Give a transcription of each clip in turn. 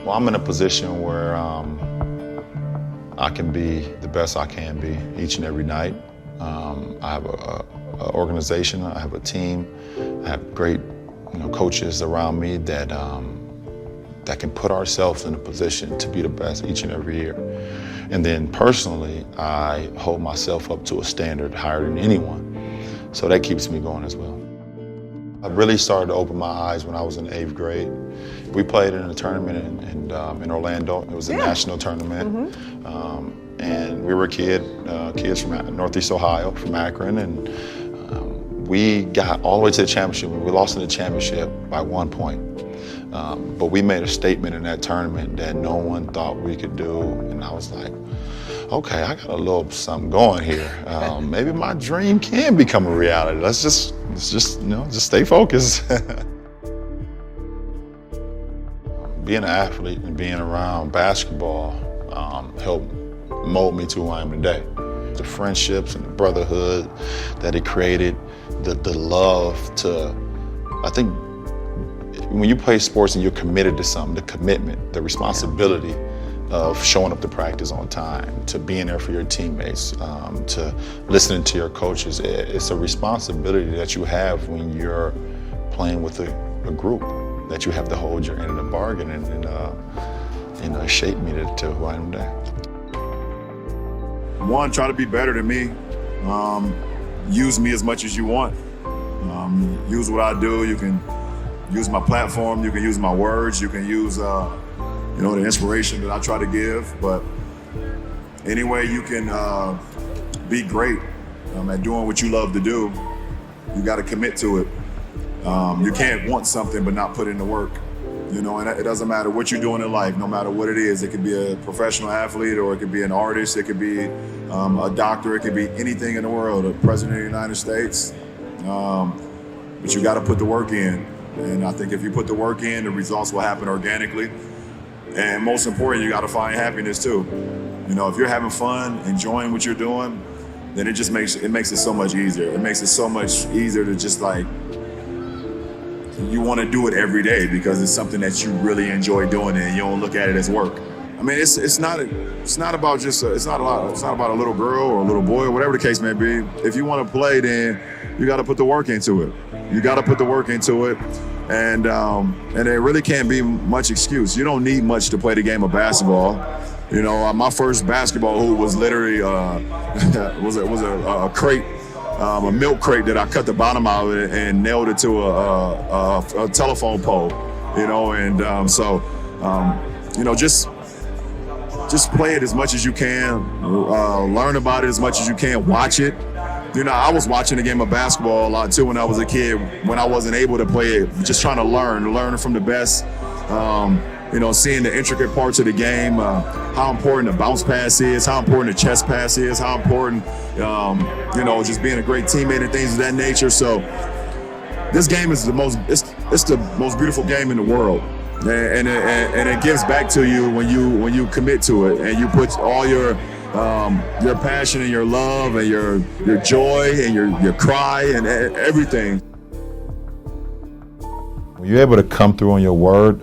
Well, I'm in a position where I can be the best I can be each and every night. I have a organization, I have a team, I have great coaches around me that can put ourselves in a position to be the best each and every year. And then personally, I hold myself up to a standard higher than anyone. So that keeps me going as well. I really started to open my eyes when I was in 8th grade. We played in a tournament in Orlando. It was a national tournament. And we were kids from Northeast Ohio, from Akron, and we got all the way to the championship. We lost in the championship by 1 point. But we made a statement in that tournament that no one thought we could do. And I was like, okay, I got a little something going here. Maybe my dream can become a reality. Let's just stay focused. Being an athlete and being around basketball helped mold me to who I am today. The friendships and the brotherhood that it created, the love to, I think when you play sports and you're committed to something, the commitment, the responsibility of showing up to practice on time, to being there for your teammates, to listening to your coaches, it's a responsibility that you have when you're playing with a group, that you have to hold your end of the bargain, and it shaped me to who I am today. One, try to be better than me. Use me as much as you want. Use what I do. You can use my platform. You can use my words. You can use the inspiration that I try to give. But any way you can be great at doing what you love to do, you got to commit to it. You can't want something but not put in the work. And it doesn't matter what you're doing in life, no matter what it is. It could be a professional athlete, or it could be an artist, it could be a doctor, it could be anything in the world, a president of the United States. But you got to put the work in. And I think if you put the work in, the results will happen organically. And most important, you got to find happiness too. If you're having fun, enjoying what you're doing, then it makes it so much easier. It makes it so much easier to just you want to do it every day because it's something that you really enjoy doing, and you don't look at it as work. I mean, it's not about a little girl or a little boy or whatever the case may be. If you want to play, then you got to put the work into it. You got to put the work into it, and there really can't be much excuse. You don't need much to play the game of basketball. My first basketball hoop was literally was a crate. A milk crate that I cut the bottom out of it and nailed it to a telephone pole, just play it as much as you can, learn about it as much as you can, watch it. I was watching the game of basketball a lot too when I was a kid, when I wasn't able to play it, just trying to learn from the best. Seeing the intricate parts of the game, how important the bounce pass is, how important the chest pass is, how important, just being a great teammate and things of that nature. So this game is the most beautiful game in the world. And it gives back to you when you commit to it and you put all your passion and your love and your joy and your cry and everything. When you're able to come through on your word,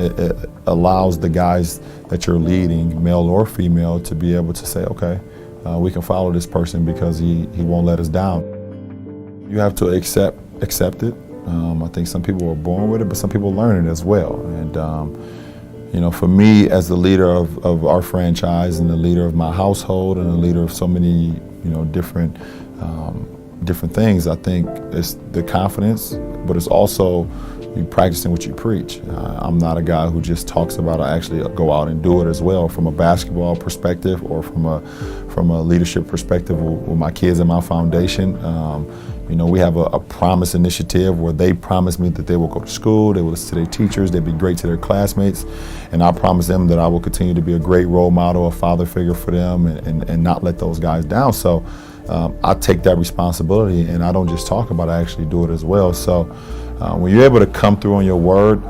it allows the guys that you're leading, male or female, to be able to say, okay, we can follow this person because he won't let us down. You have to accept it. I think some people are born with it, but some people learn it as well. And for me, as the leader of our franchise and the leader of my household and the leader of so many different things, I think it's the confidence, but it's also you practicing what you preach. I'm not a guy who just talks about it. I actually go out and do it as well, from a basketball perspective or from a leadership perspective with my kids and my foundation. We have a promise initiative where they promise me that they will go to school, they will listen to their teachers, they'll be great to their classmates, and I promise them that I will continue to be a great role model, a father figure for them, and not let those guys down. So I take that responsibility, and I don't just talk about it, I actually do it as well. So when you're able to come through on your word,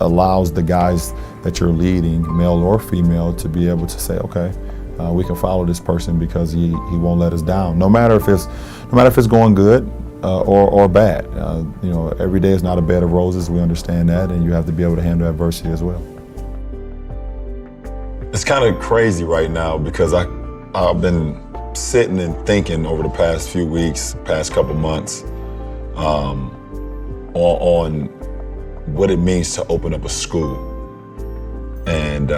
allows the guys that you're leading, male or female, to be able to say, okay, we can follow this person because he won't let us down. No matter if it's going good or bad. Every day is not a bed of roses. We understand that, and you have to be able to handle adversity as well. It's kind of crazy right now because I've been sitting and thinking over the past few weeks, past couple months, on what it means to open up a school, and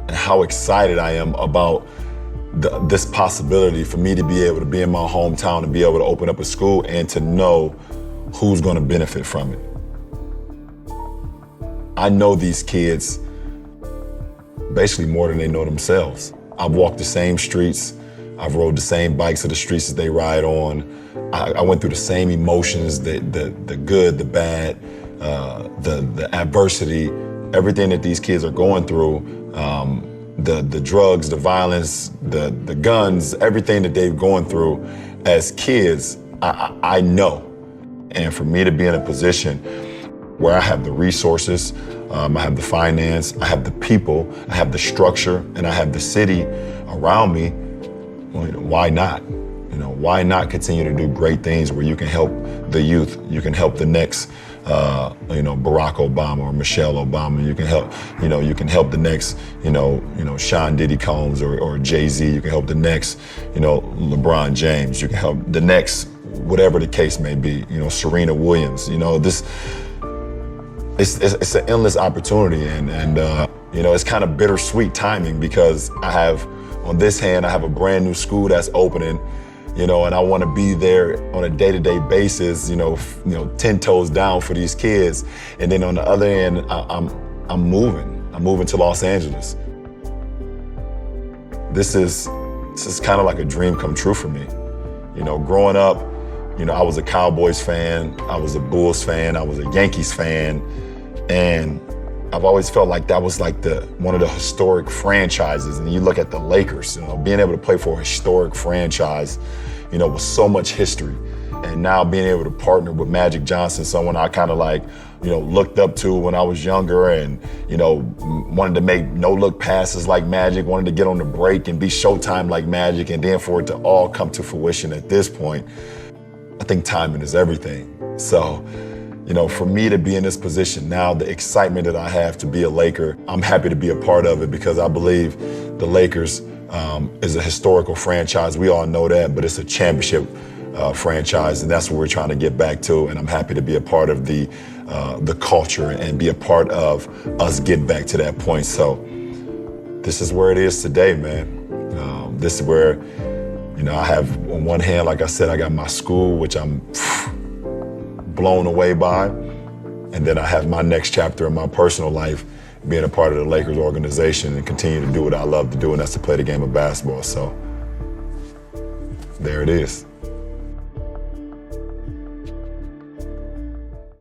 how excited I am about this possibility for me to be able to be in my hometown and be able to open up a school and to know who's going to benefit from it. I know these kids basically more than they know themselves. I've walked the same streets. I've rode the same bikes of the streets that they ride on. I went through the same emotions, the good, the bad, the adversity, everything that these kids are going through, the drugs, the violence, the guns, everything that they've gone through as kids, I know. And for me to be in a position where I have the resources, I have the finance, I have the people, I have the structure, and I have the city around me, well, why not? Why not continue to do great things where you can help the youth, you can help the next, Barack Obama or Michelle Obama, you can help the next, Sean Diddy Combs or Jay-Z, you can help the next, LeBron James, you can help the next, whatever the case may be, Serena Williams, it's an endless opportunity, and it's kind of bittersweet timing because on this hand, I have a brand new school that's opening, and I want to be there on a day-to-day basis, 10 toes down for these kids. And then on the other end, I'm moving to Los Angeles. This is kind of like a dream come true for me. Growing up, I was a Cowboys fan, I was a Bulls fan, I was a Yankees fan, and I've always felt like that was like one of the historic franchises. And you look at the Lakers, being able to play for a historic franchise, with so much history. And now being able to partner with Magic Johnson, someone I kind of looked up to when I was younger and, wanted to make no-look passes like Magic, wanted to get on the break and be Showtime like Magic, and then for it to all come to fruition at this point, I think timing is everything. So, for me to be in this position now, the excitement that I have to be a Laker, I'm happy to be a part of it because I believe the Lakers is a historical franchise. We all know that, but it's a championship franchise, and that's what we're trying to get back to. And I'm happy to be a part of the culture and be a part of us getting back to that point. So this is where it is today, man. This is where, I have on one hand, like I said, I got my school, which I'm blown away by. And then I have my next chapter in my personal life, being a part of the Lakers organization and continue to do what I love to do, and that's to play the game of basketball. So there it is.